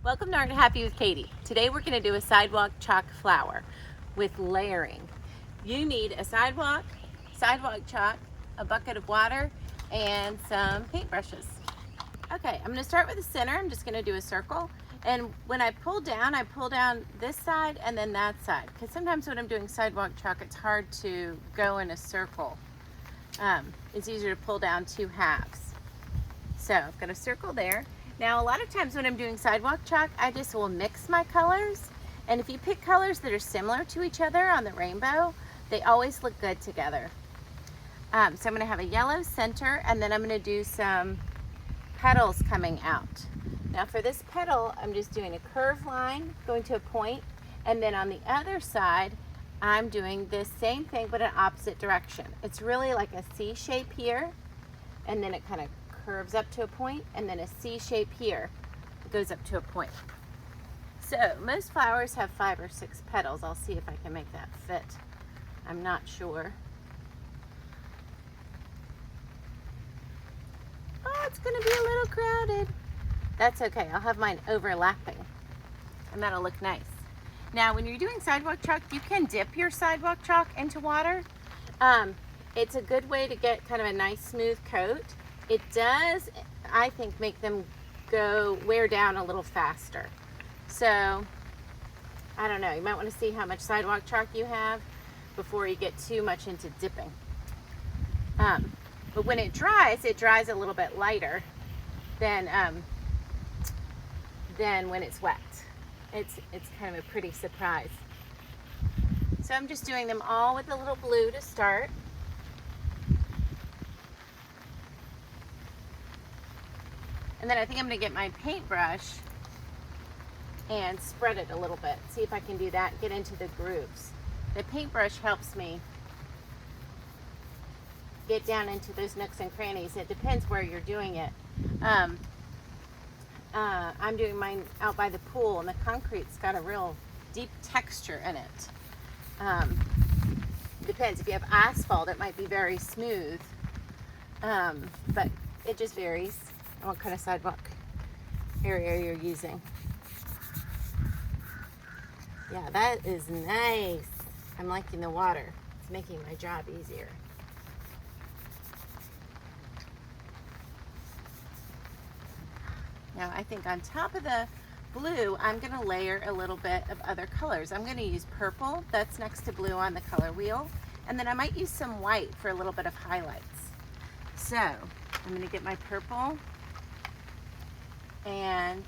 Welcome to Art Happy with Katie. Today we're going to do a sidewalk chalk flower with layering. You need a sidewalk chalk, a bucket of water, and some paintbrushes. Okay, I'm going to start with the center. I'm just going to do a circle. And when I pull down this side and then that side. Because sometimes when I'm doing sidewalk chalk, it's hard to go in a circle. It's easier to pull down two halves. So I've got a circle there. Now, a lot of times when I'm doing sidewalk chalk, I just will mix my colors. And if you pick colors that are similar to each other on the rainbow, they always look good together. So I'm going to have a yellow center, and then I'm going to do some petals coming out. Now for this petal, I'm just doing a curved line, going to a point, and then on the other side, I'm doing this same thing, but in opposite direction. It's really like a C shape here, and then it kind of curves up to a point, and then a C shape here. It goes up to a point. So most flowers have 5 or 6 petals. I'll see if I can make that fit. I'm not sure. Oh, it's going to be a little crowded. That's okay. I'll have mine overlapping, and that'll look nice. Now, when you're doing sidewalk chalk, you can dip your sidewalk chalk into water. It's a good way to get kind of a nice smooth coat. It does, I think, make them wear down a little faster. So, I don't know. You might want to see how much sidewalk chalk you have before you get too much into dipping. But when it dries a little bit lighter than when it's wet. It's kind of a pretty surprise. So I'm just doing them all with a little blue to start. And then I think I'm going to get my paintbrush and spread it a little bit. See if I can do that, get into the grooves. The paintbrush helps me get down into those nooks and crannies. It depends where you're doing it. I'm doing mine out by the pool, and the concrete's got a real deep texture in it. Depends. If you have asphalt, it might be very smooth, but it just varies on what kind of sidewalk area you're using. Yeah, that is nice. I'm liking the water. It's making my job easier. Now I think on top of the blue, I'm going to layer a little bit of other colors. I'm going to use purple, that's next to blue on the color wheel, and then I might use some white for a little bit of highlights. So I'm going to get my purple and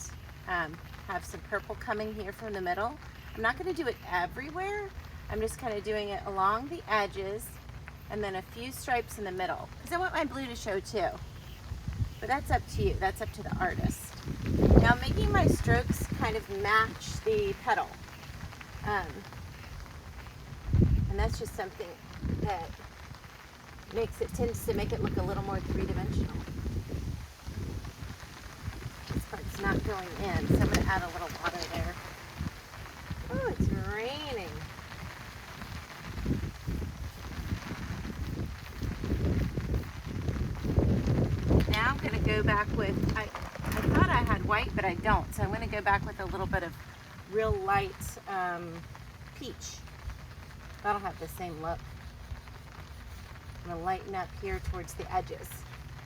have some purple coming here from the middle. I'm not going to do it everywhere. I'm just kind of doing it along the edges and then a few stripes in the middle, because I want my blue to show too. But that's up to you. That's up to the artist. Now I'm making my strokes kind of match the petal. And that's just something that tends to make it look a little more three-dimensional. This part's not going in, so I'm going to add a little water there. Oh, it's raining. Now I'm going to go back with, I thought I had white, but I don't. So I'm going to go back with a little bit of real light peach. That'll have the same look. I'm going to lighten up here towards the edges.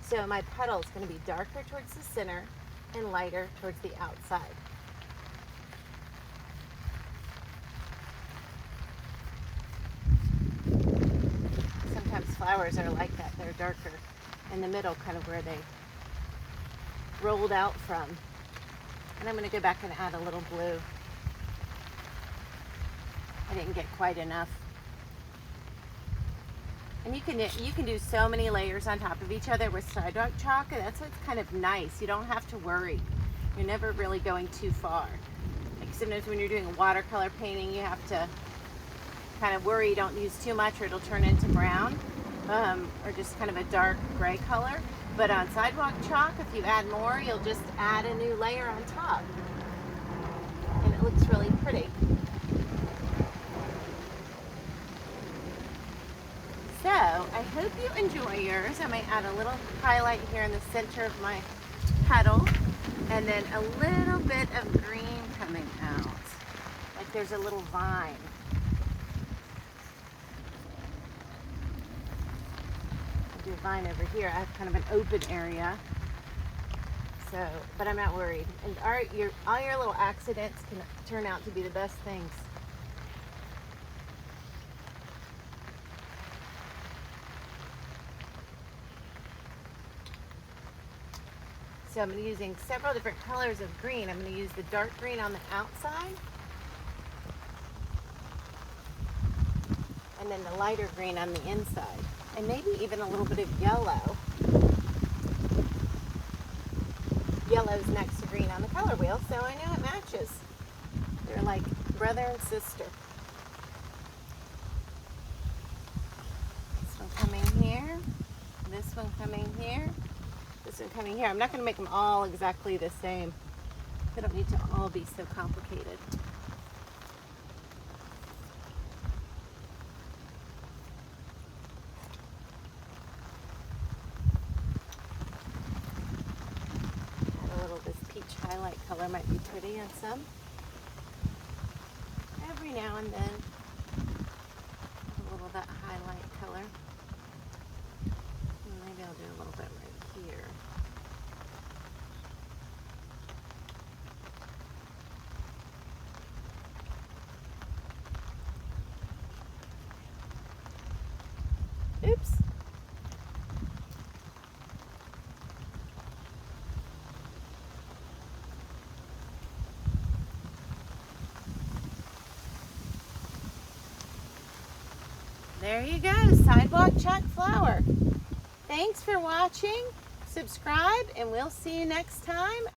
So my petal is going to be darker towards the center and lighter towards the outside. Sometimes flowers are like that. They're darker in the middle, kind of where they rolled out from. And I'm going to go back and add a little blue. I didn't get quite enough. And you can do so many layers on top of each other with sidewalk chalk, and that's what's kind of nice. You don't have to worry. You're never really going too far. Like sometimes when you're doing a watercolor painting, you have to kind of worry you don't use too much or it'll turn into brown, or just kind of a dark gray color. But on sidewalk chalk, if you add more, you'll just add a new layer on top. And it looks really pretty. So I hope you enjoy yours. I might add a little highlight here in the center of my petal, And then a little bit of green coming out. Like there's a little vine. I'll do a vine over here. I have kind of an open area. So, but I'm not worried. And all your little accidents can turn out to be the best things. So I'm using several different colors of green. I'm going to use the dark green on the outside. And then the lighter green on the inside. And maybe even a little bit of yellow. Yellow's next to green on the color wheel, so I know it matches. They're like brother and sister. This one coming here. This one coming here. This one coming here. I'm not going to make them all exactly the same. They don't need to all be so complicated. Add a little of this peach highlight color might be pretty on some. Every now and then, a little of that highlight color. Maybe I'll do a little bit right here. Oops. There you go, Sidewalk Chalk flower. Thanks for watching. Subscribe and we'll see you next time.